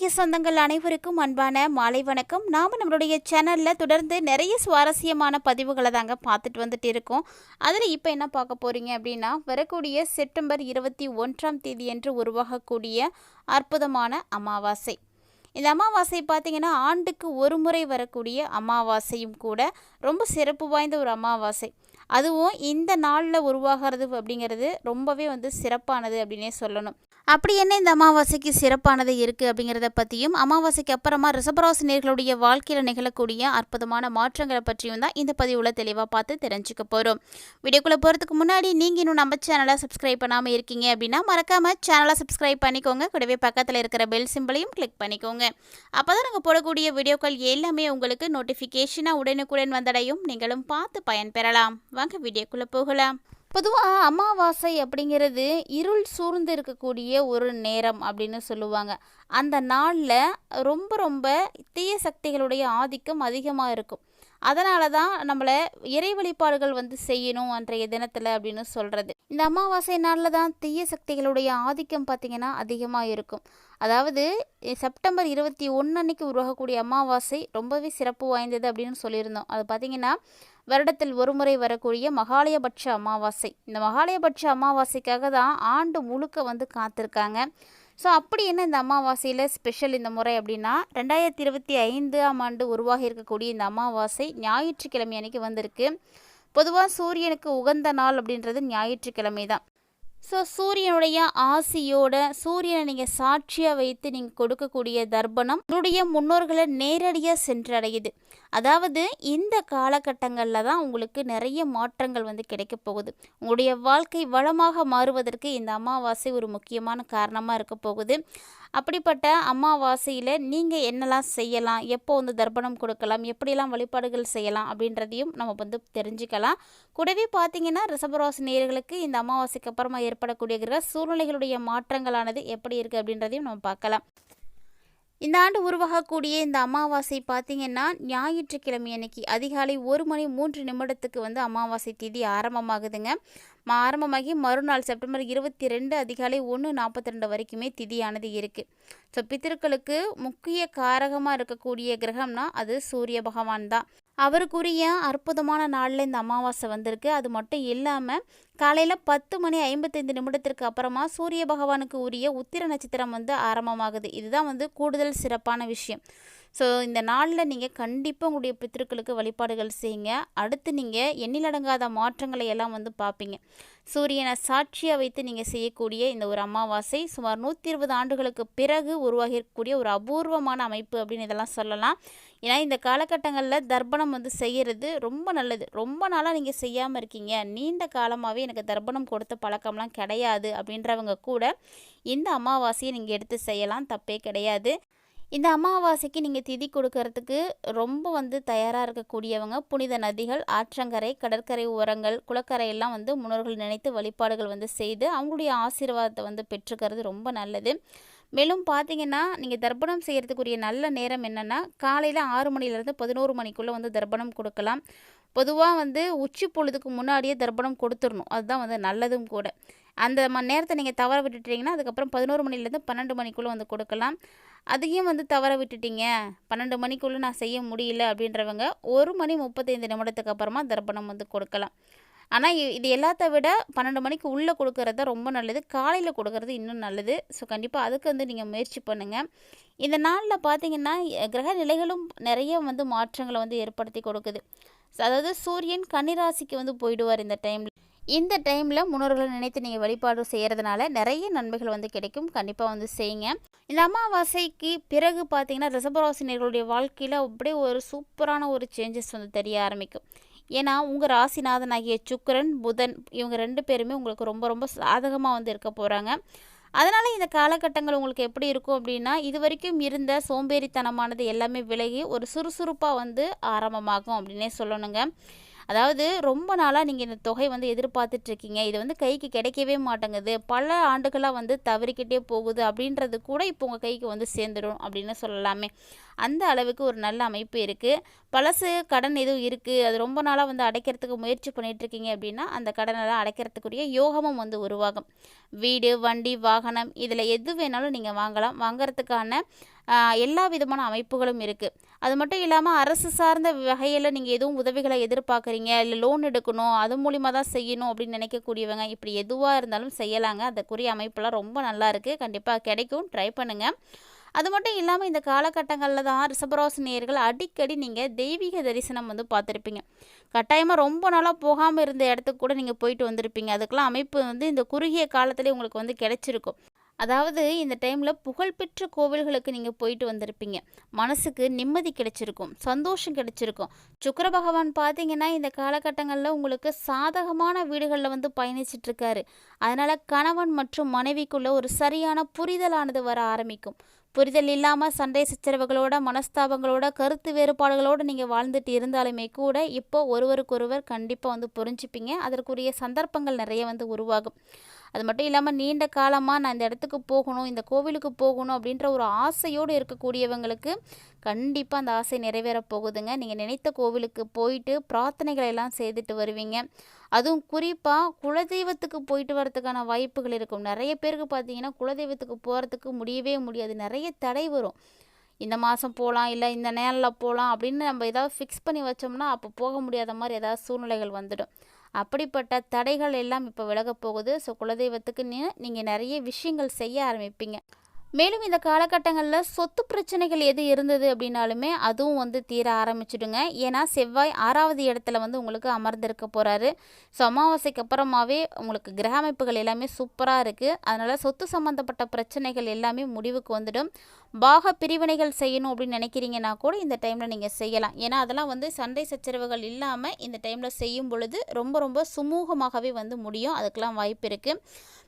ஆன்மீக சொந்தங்கள் அனைவருக்கும் அன்பான மாலை வணக்கம். நாம் நம்மளுடைய சேனலில் தொடர்ந்து நிறைய சுவாரஸ்யமான பதிவுகளை தாங்க பார்த்துட்டு வந்துட்டு இருக்கோம். அதில் இப்போ என்ன பார்க்க போகிறீங்க அப்படின்னா, வரக்கூடிய செப்டம்பர் 21ஆம் தேதி என்று உருவாகக்கூடிய அற்புதமான அமாவாசை. இந்த அமாவாசை பார்த்திங்கன்னா ஆண்டுக்கு ஒரு முறை வரக்கூடிய அமாவாசையும் கூட ரொம்ப சிறப்பு வாய்ந்த ஒரு அமாவாசை. அதுவும் இந்த நாளில் உருவாகிறது அப்படிங்கிறது ரொம்பவே சிறப்பானது அப்படின்னே சொல்லணும். அப்படி என்ன இந்த அமாவாசைக்கு சிறப்பானது இருக்குது அப்படிங்கிறத பற்றியும், அமாவாசைக்கு அப்புறமா ரிஷபராசினியர்களுடைய வாழ்க்கையில் நிகழக்கூடிய அற்புதமான மாற்றங்களை பற்றியும் தான் இந்த பதிவில் தெளிவாக பார்த்து தெரிஞ்சுக்க போகிறோம். வீடியோக்குள்ளே போகிறதுக்கு முன்னாடி நீங்கள் இன்னும் நம்ம சேனலை சப்ஸ்கிரைப் பண்ணாமல் இருக்கீங்க அப்படின்னா மறக்காமல் சேனலை சப்ஸ்கிரைப் பண்ணிக்கோங்க. கூடவே பக்கத்தில் இருக்கிற பெல் சிம்பிளையும் கிளிக் பண்ணிக்கோங்க. அப்போ தான் நாங்கள் போடக்கூடிய வீடியோக்கள் எல்லாமே உங்களுக்கு நோட்டிஃபிகேஷனாக உடனுக்குடன் வந்தடையும். நீங்களும் பார்த்து பயன்பெறலாம். வாங்க வீடியோக்குள்ளே போகலாம். பொதுவாக அமாவாசை அப்படிங்கிறது இருள் சூழ்ந்து இருக்கக்கூடிய ஒரு நேரம் அப்படின்னு சொல்லுவாங்க. அந்த நாளில் ரொம்ப ரொம்ப தீய சக்திகளுடைய ஆதிக்கம் அதிகமாக இருக்கும். அதனால தான் நம்மளை இறை வழிபாடுகள் செய்யணும் அன்றைய தினத்தில் அப்படின்னு சொல்கிறது. இந்த அமாவாசை நாளில் தான் தீய சக்திகளுடைய ஆதிக்கம் பார்த்திங்கன்னா அதிகமாக இருக்கும். அதாவது செப்டம்பர் 21 அன்னைக்கு உருவாகக்கூடிய அமாவாசை ரொம்பவே சிறப்பு வாய்ந்தது அப்படின்னு சொல்லியிருந்தோம். அது பார்த்திங்கன்னா வருடத்தில் ஒரு முறை வரக்கூடிய மகாலயபட்ச அமாவாசை. இந்த மகாலயபட்ச அமாவாசைக்காக தான் ஆண்டு முழுக்க காத்திருக்காங்க. ஸோ அப்படி என்ன இந்த அமாவாசையில் ஸ்பெஷல் இந்த முறை அப்படின்னா, 2025ஆம் ஆண்டு உருவாகி இருக்கக்கூடிய இந்த அமாவாசை ஞாயிற்றுக்கிழமை அன்னைக்கு வந்திருக்கு. பொதுவாக சூரியனுக்கு உகந்த நாள் அப்படின்றது ஞாயிற்றுக்கிழமை தான். ஸோ சூரியனுடைய ஆசியோட சூரியனை நீங்கள் சாட்சியாக வைத்து நீங்கள் கொடுக்கக்கூடிய தர்ப்பணம் உங்களுடைய முன்னோர்களை நேரடியாக சென்றடையுது. அதாவது இந்த காலகட்டங்களில் தான் உங்களுக்கு நிறைய மாற்றங்கள் கிடைக்க போகுது. உங்களுடைய வாழ்க்கை வளமாக மாறுவதற்கு இந்த அமாவாசை ஒரு முக்கியமான காரணமாக இருக்க போகுது. அப்படிப்பட்ட அமாவாசையில் நீங்கள் என்னெல்லாம் செய்யலாம், எப்போ தர்ப்பணம் கொடுக்கலாம், எப்படியெல்லாம் வழிபாடுகள் செய்யலாம் அப்படின்றதையும் நம்ம தெரிஞ்சுக்கலாம். கூடவே பார்த்தீங்கன்னா ரிஷபராசி நேயர்களுக்கு இந்த அமாவாசைக்கு அப்புறமா ஏற்படக்கூடிய கிரக சூழ்நிலைகளுடைய மாற்றங்களானது எப்படி இருக்குது அப்படின்றதையும் நம்ம பார்க்கலாம். இந்த ஆண்டு உருவாகக்கூடிய இந்த அமாவாசை பார்த்திங்கன்னா ஞாயிற்றுக்கிழமை அன்னைக்கு அதிகாலை 1:03 அமாவாசை தேதி ஆரம்பமாகுதுங்க. ஆரம்பமாகி மறுநாள் செப்டம்பர் 22 அதிகாலை 1:42 வரைக்குமே திதியானது இருக்குது. ஸோ பித்திருக்களுக்கு முக்கிய காரகமாக இருக்கக்கூடிய கிரகம்னா அது சூரிய பகவான் தான். அவருக்குரிய அற்புதமான நாளில் இந்த அமாவாசை வந்திருக்கு. அது மட்டும் இல்லாமல் காலையில் 10:55 அப்புறமா சூரிய பகவானுக்கு உரிய உத்திர நட்சத்திரம் ஆரம்பமாகுது. இதுதான் கூடுதல் சிறப்பான விஷயம். ஸோ இந்த நாளில் நீங்கள் கண்டிப்பாக உங்களுடைய பித்திருக்களுக்கு வழிபாடுகள் செய்யுங்க. அடுத்து நீங்கள் எண்ணிலடங்காத மாற்றங்களை எல்லாம் பார்ப்பீங்க. சூரியனை சாட்சியாக வைத்து நீங்கள் செய்யக்கூடிய இந்த ஒரு அமாவாசை சுமார் 120 ஆண்டுகளுக்கு பிறகு உருவாகியிருக்கக்கூடிய ஒரு அபூர்வமான அமைப்பு அப்படின்னு இதெல்லாம் சொல்லலாம். ஏன்னா இந்த காலகட்டங்களில் தர்ப்பணம் செய்கிறது ரொம்ப நல்லது. ரொம்ப நாளாக நீங்கள் செய்யாமல் இருக்கீங்க, நீண்ட காலமாகவே எனக்கு தர்ப்பணம் கொடுத்த பழக்கம்லாம் கிடையாது அப்படின்றவங்க கூட இந்த அமாவாசையை நீங்கள் எடுத்து செய்யலாம், தப்பே கிடையாது. இந்த அமாவாசைக்கு நீங்கள் திதி கொடுக்கறதுக்கு ரொம்ப தயாராக இருக்கக்கூடியவங்க புனித நதிகள், ஆற்றங்கரை, கடற்கரை ஓரங்கள், குளக்கரையெல்லாம் முன்னோர்கள் நினைத்து வழிபாடுகள் செய்து அவங்களுடைய ஆசீர்வாதத்தை பெற்றுக்கிறது ரொம்ப நல்லது. மேலும் பார்த்தீங்கன்னா நீங்கள் தர்ப்பணம் செய்கிறதுக்குரிய நல்ல நேரம் என்னென்னா காலையில் 6 மணிலேருந்து 11 மணிக்குள்ளே தர்ப்பணம் கொடுக்கலாம். பொதுவாக உச்சி பொழுதுக்கு முன்னாடியே தர்ப்பணம் கொடுத்துடணும். அதுதான் நல்லதும் கூட. அந்த நேரத்தை நீங்கள் தவற விட்டுட்டீங்கன்னா அதுக்கப்புறம் 11 மணிலேருந்து 12 மணிக்குள்ளே கொடுக்கலாம். அதையும் தவற விட்டுட்டீங்க, 12 மணிக்குள்ளே நான் செய்ய முடியல அப்படின்றவங்க 1:35 அப்புறமா தர்ப்பணம் கொடுக்கலாம். ஆனால் இது எல்லாத்த விட 12 மணிக்கு உள்ளே கொடுக்கறது தான் ரொம்ப நல்லது. காலையில் கொடுக்கறது இன்னும் நல்லது. ஸோ கண்டிப்பாக அதுக்கு நீங்கள் முயற்சி பண்ணுங்கள். இந்த நாளில் பார்த்தீங்கன்னா கிரக நிலைகளும் நிறைய மாற்றங்களை ஏற்படுத்தி கொடுக்குது. அதாவது சூரியன் கன்னிராசிக்கு போயிடுவார் இந்த டைமில். இந்த டைமில் முன்னோர்களை நினைத்து நீங்கள் வழிபாடு செய்கிறதுனால நிறைய நன்மைகள் கிடைக்கும். கண்டிப்பாக செய்யுங்க. இந்த அமாவாசைக்கு பிறகு பார்த்தீங்கன்னா ரிஷபராசினியர்களுடைய வாழ்க்கையில் அப்படியே ஒரு சூப்பரான ஒரு சேஞ்சஸ் தெரிய ஆரம்பிக்கும். ஏன்னா உங்கள் ராசிநாதனாகிய சுக்கிரன், புதன் இவங்க 2 பேருமே உங்களுக்கு ரொம்ப ரொம்ப சாதகமாக இருக்க போகிறாங்க. அதனால் இந்த காலகட்டங்கள் உங்களுக்கு எப்படி இருக்கும் அப்படின்னா, இது வரைக்கும் இருந்த சோம்பேறித்தனமானது எல்லாமே விலகி ஒரு சுறுசுறுப்பாக ஆரம்பமாகும் அப்படின்னே சொல்லணுங்க. அதாவது ரொம்ப நாளாக நீங்கள் இந்த தொகை எதிர்பார்த்துட்ருக்கீங்க, இது கைக்கு கிடைக்கவே மாட்டேங்குது, பல ஆண்டுகளாக தவறிக்கிட்டே போகுது அப்படின்றது கூட இப்போ உங்கள் கைக்கு சேர்ந்துடும் அப்படின்னு சொல்லலாமே. அந்த அளவுக்கு ஒரு நல்ல அமைப்பு இருக்குது. பழசு கடன் எதுவும் இருக்குது, அது ரொம்ப நாளாக அடைக்கிறதுக்கு முயற்சி பண்ணிகிட்ருக்கீங்க அப்படின்னா அந்த கடனெல்லாம் அடைக்கிறதுக்குரிய யோகமும் உருவாகும். வீடு, வண்டி, வாகனம் இதில் எது வேணாலும் நீங்கள் வாங்கலாம். வாங்கிறதுக்கான எல்லா விதமான அமைப்புகளும் இருக்குது. அது மட்டும் இல்லாமல் அரசு சார்ந்த வகையில் நீங்கள் எதுவும் உதவிகளை எதிர்பார்க்குறீங்க, இல்லை லோன் எடுக்கணும், அது மூலிமா தான் செய்யணும் அப்படின்னு நினைக்கக்கூடியவங்க இப்படி எதுவாக இருந்தாலும் செய்யலாங்க. அதுக்குரிய அமைப்பெல்லாம் ரொம்ப நல்லா இருக்குது. கண்டிப்பாக கிடைக்கும், ட்ரை பண்ணுங்கள். அது மட்டும் இல்லாமல் இந்த காலகட்டங்களில் தான் ரிஷபராசி நேயர்கள் அடிக்கடி நீங்கள் தெய்வீக தரிசனம் வந்து பார்த்துருப்பீங்க. கட்டாயமாக ரொம்ப நாளாக போகாமல் இருந்த இடத்துக்கு கூட நீங்கள் போயிட்டு வந்திருப்பீங்க. அதுக்கெல்லாம் அமைப்பு வந்து இந்த குறுகிய காலத்திலே உங்களுக்கு வந்து கிடைச்சிருக்கும். அதாவது இந்த டைமில் புகழ்பெற்ற கோவில்களுக்கு நீங்கள் போயிட்டு வந்திருப்பீங்க. மனசுக்கு நிம்மதி கிடைச்சிருக்கும், சந்தோஷம் கிடைச்சிருக்கும். சுக்கிர பகவான் பார்த்தீங்கன்னா இந்த காலகட்டங்களில் உங்களுக்கு சாதகமான வீடுகளில் வந்து பயணிச்சிட்ருக்காரு. அதனால் கணவன் மற்றும் மனைவிக்குள்ள ஒரு சரியான புரிதலானது வர ஆரம்பிக்கும். புரிதல் இல்லாமல் சண்டை சச்சரவுகளோட, மனஸ்தாபங்களோட, கருத்து வேறுபாடுகளோடு நீங்கள் வாழ்ந்துட்டு இருந்தாலுமே கூட இப்போ ஒருவருக்கொருவர் கண்டிப்பாக வந்து புரிஞ்சுப்பீங்க. அதற்குரிய சந்தர்ப்பங்கள் நிறைய வந்து உருவாகும். அது மட்டும் இல்லாமல் நீண்ட காலமாக நான் இந்த இடத்துக்கு போகணும், இந்த கோவிலுக்கு போகணும் அப்படின்ற ஒரு ஆசையோடு இருக்கக்கூடியவங்களுக்கு கண்டிப்பாக அந்த ஆசை நிறைவேற போகுதுங்க. நீங்கள் நினைத்த கோவிலுக்கு போயிட்டு பிரார்த்தனைகளை எல்லாம் செய்துட்டு வருவீங்க. அதுவும் குறிப்பாக குலதெய்வத்துக்கு போயிட்டு வரதுக்கான வாய்ப்புகள் இருக்கும். நிறைய பேருக்கு பார்த்தீங்கன்னா குலதெய்வத்துக்கு போகிறதுக்கு முடியவே முடியாது. நிறைய தடை வரும். இந்த மாதம் போகலாம், இல்லை இந்த நேரில் போகலாம் அப்படின்னு நம்ம ஏதாவது ஃபிக்ஸ் பண்ணி வச்சோம்னா அப்போ போக முடியாத மாதிரி ஏதாவது சூழ்நிலைகள் வந்துடும். அப்படிப்பட்ட தடைகள் எல்லாம் இப்போ விலகப் போகுது. ஸோ குலதெய்வத்துக்குன்னு நீங்கள் நிறைய விஷயங்கள் செய்ய ஆரம்பிப்பீங்க. மேலும் இந்த காலகட்டங்களில் சொத்து பிரச்சனைகள் எது இருந்தது அப்படின்னாலுமே அதுவும் வந்து தீர ஆரம்பிச்சிடுங்க. ஏன்னா செவ்வாய் 6வது இடத்துல வந்து உங்களுக்கு அமர்ந்திருக்க போகிறாரு. ஸோ அமாவாசைக்கு அப்புறமாவே உங்களுக்கு கிரக அமைப்புகள் எல்லாமே சூப்பராக இருக்குது. அதனால் சொத்து சம்மந்தப்பட்ட பிரச்சனைகள் எல்லாமே முடிவுக்கு வந்துடும். பாக பிரிவினைகள் செய்யணும் அப்படின்னு நினைக்கிறீங்கன்னா கூட இந்த டைமில் நீங்கள் செய்யலாம். ஏன்னா அதெல்லாம் வந்து சண்டை சச்சரவுகள் இல்லாமல் இந்த டைமில் செய்யும் பொழுது ரொம்ப ரொம்ப சுமூகமாகவே வந்து முடியும். அதுக்கெல்லாம் வாய்ப்பு இருக்குது.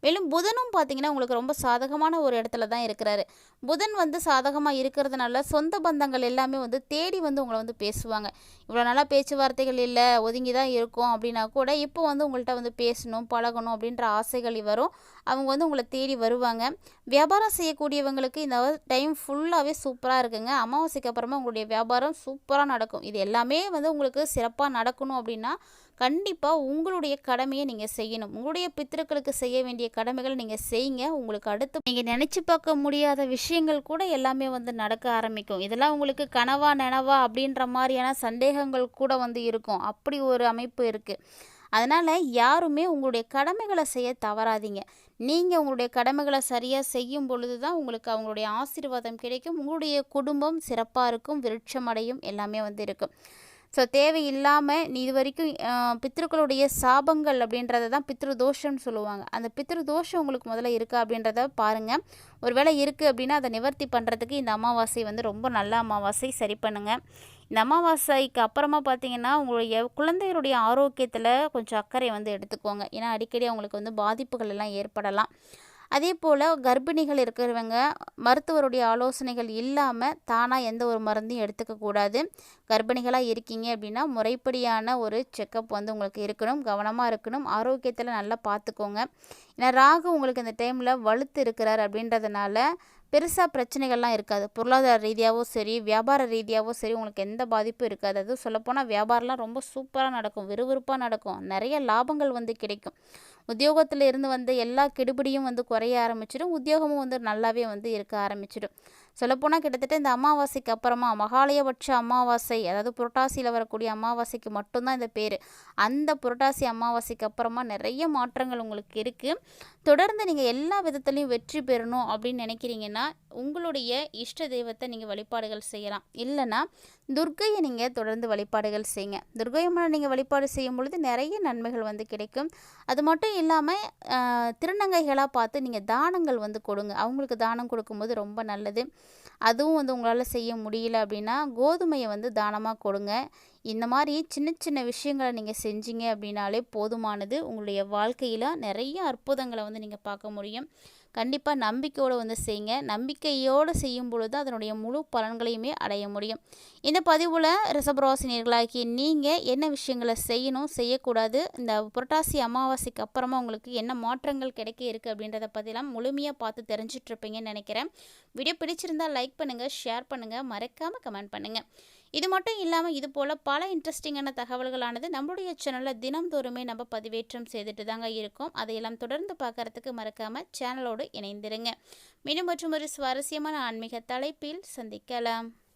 மேலும் புதனும் பார்த்தீங்கன்னா உங்களுக்கு ரொம்ப சாதகமான ஒரு இடத்துல தான் இருக்கிறாரு. புதன் வந்து சாதகமாக இருக்கிறதுனால சொந்த பந்தங்கள் எல்லாமே வந்து தேடி வந்து உங்களை வந்து பேசுவாங்க. இவ்வளோ நாளாக பேச்சுவார்த்தைகள் இல்லை, ஒதுங்கி தான் இருக்கும் அப்படின்னா கூட இப்போ வந்து உங்கள்கிட்ட வந்து பேசணும், பழகணும் அப்படின்ற ஆசைகள் வரும். அவங்க வந்து உங்களை தேடி வருவாங்க. வியாபாரம் செய்யக்கூடியவங்களுக்கு இந்த டைம் ஃபுல்லாகவே சூப்பராக இருக்குங்க. அமாவாசைக்கு அப்புறமா உங்களுடைய வியாபாரம் சூப்பராக நடக்கும். இது எல்லாமே வந்து உங்களுக்கு சிறப்பாக நடக்கணும் அப்படின்னா கண்டிப்பாக உங்களுடைய கடமையை நீங்கள் செய்யணும். உங்களுடைய பித்திருக்களுக்கு செய்ய வேண்டிய கடமைகளை நீங்கள் செய்யுங்க. உங்களுக்கு அடுத்து நீங்கள் நினச்சி பார்க்க முடியாத விஷயங்கள் கூட எல்லாமே வந்து நடக்க ஆரம்பிக்கும். இதெல்லாம் உங்களுக்கு கனவா நனவா அப்படின்ற மாதிரியான சந்தேகங்கள் கூட வந்து இருக்கும். அப்படி ஒரு அமைப்பு இருக்குது. அதனால் யாருமே உங்களுடைய கடமைகளை செய்ய தவறாதீங்க. நீங்கள் உங்களுடைய கடமைகளை சரியாக செய்யும் பொழுது தான் உங்களுக்கு அவங்களுடைய ஆசீர்வாதம் கிடைக்கும். உங்களுடைய குடும்பம் சிறப்பாக இருக்கும், விருட்சமடையும், எல்லாமே வந்து இருக்கும். ஸோ தேவையில்லாமல் நீ இது வரைக்கும் பித்ருக்களுடைய சாபங்கள் அப்படின்றத தான் பித்ரு தோஷம்னு சொல்லுவாங்க. அந்த பித்ரு தோஷம் உங்களுக்கு முதல்ல இருக்கா அப்படின்றத பாருங்கள். ஒரு வேளை இருக்குது அப்படின்னா அதை நிவர்த்தி பண்ணுறதுக்கு இந்த அமாவாசை வந்து ரொம்ப நல்ல அமாவாசை. சரி பண்ணுங்கள். இந்த அமாவாசைக்கு அப்புறமா பார்த்தீங்கன்னா உங்களுடைய குழந்தைகளுடைய ஆரோக்கியத்தில் கொஞ்சம் அக்கறை வந்து எடுத்துக்கோங்க. ஏன்னா அடிக்கடி அவங்களுக்கு வந்து பாதிப்புகள் எல்லாம் ஏற்படலாம். அதே போல் கர்ப்பிணிகள் இருக்கிறவங்க மருத்துவருடைய ஆலோசனைகள் இல்லாமல் தானாக எந்த ஒரு மருந்தையும் எடுத்துக்கக்கூடாது. கர்ப்பிணிகளாக இருக்கீங்க அப்படின்னா முறைப்படியான ஒரு செக்கப் வந்து உங்களுக்கு இருக்கணும். கவனமாக இருக்கணும். ஆரோக்கியத்தில் நல்லா பார்த்துக்கோங்க. ஏன்னா ராகு உங்களுக்கு இந்த டைமில் வலுத்து இருக்கிறார் அப்படின்றதுனால பெருசாக பிரச்சனைகள்லாம் இருக்காது. பொருளாதார ரீதியாகவும் சரி, வியாபார ரீதியாகவும் சரி உங்களுக்கு எந்த பாதிப்பும் இருக்காது. அதுவும் சொல்லப்போனால் வியாபாரம்லாம் ரொம்ப சூப்பராக நடக்கும், விறுவிறுப்பாக நடக்கும், நிறைய லாபங்கள் வந்து கிடைக்கும். உத்தியோகத்தில் இருந்து வந்து எல்லா கெடுபிடியும் வந்து குறைய ஆரம்பிச்சிடும். உத்தியோகமும் வந்து நல்லாவே வந்து இருக்க ஆரம்பிச்சிடும். சொல்லப்போனால் கிட்டத்தட்ட இந்த அமாவாசைக்கு அப்புறமா மகாலயபட்ச அமாவாசை, அதாவது புரட்டாசியில் வரக்கூடிய அமாவாசைக்கு மட்டும்தான் இந்த பேர். அந்த புரட்டாசி அமாவாசைக்கு அப்புறமா நிறைய மாற்றங்கள் உங்களுக்கு இருக்குது. தொடர்ந்து நீங்கள் எல்லா விதத்துலையும் வெற்றி பெறணும் அப்படின்னு நினைக்கிறீங்கன்னா உங்களுடைய இஷ்ட தெய்வத்தை நீங்கள் வழிபாடுகள் செய்யலாம். இல்லைன்னா துர்க்கையை நீங்கள் தொடர்ந்து வழிபாடுகள் செய்யுங்க. துர்க்கையம்மனை நீங்கள் வழிபாடு செய்யும் பொழுது நிறைய நன்மைகள் வந்து கிடைக்கும். அது மட்டும் இல்லாமல் திருநங்கைகளாக பார்த்து நீங்கள் தானங்கள் வந்து கொடுங்க. அவங்களுக்கு தானம் கொடுக்கும்போது ரொம்ப நல்லது. அதுவும் வந்து உங்களால் செய்ய முடியல அப்படின்னா கோதுமையை வந்து தானமாக கொடுங்க. இந்த மாதிரி சின்ன சின்ன விஷயங்களை நீங்கள் செஞ்சீங்க அப்படின்னாலே போதுமானது. உங்களுடைய வாழ்க்கையில் நிறைய அற்புதங்களை வந்து நீங்கள் பார்க்க முடியும். கண்டிப்பாக நம்பிக்கையோடு வந்து செய்யுங்க. நம்பிக்கையோடு செய்யும் பொழுது அதனுடைய முழு பலன்களையுமே அடைய முடியும். இந்த பதிவில் ரிஷபராசினியர்களாகி நீங்கள் என்ன விஷயங்களை செய்யணும், செய்யக்கூடாது, இந்த புரட்டாசி அமாவாசைக்கு அப்புறமா உங்களுக்கு என்ன மாற்றங்கள் கிடைக்க இருக்குது அப்படின்றத பற்றிலாம் முழுமையாக பார்த்து தெரிஞ்சிட்ருப்பீங்கன்னு நினைக்கிறேன். வீடியோ பிடிச்சிருந்தால் லைக் பண்ணுங்கள், ஷேர் பண்ணுங்கள், மறக்காமல் கமெண்ட் பண்ணுங்கள். இது மட்டும் இல்லாமல் இது போல் பல இன்ட்ரெஸ்டிங்கான தகவல்களானது நம்மளுடைய சேனலில் தினம்தோறுமே நம்ம பதிவேற்றம் செய்துட்டு தாங்க இருக்கோம். அதையெல்லாம் தொடர்ந்து பார்க்கறதுக்கு மறக்காமல் சேனலோடு இணைந்திருங்க. மீண்டும் மற்றும் ஒரு சுவாரஸ்யமான ஆன்மீக தலைப்பில் சந்திக்கலாம்.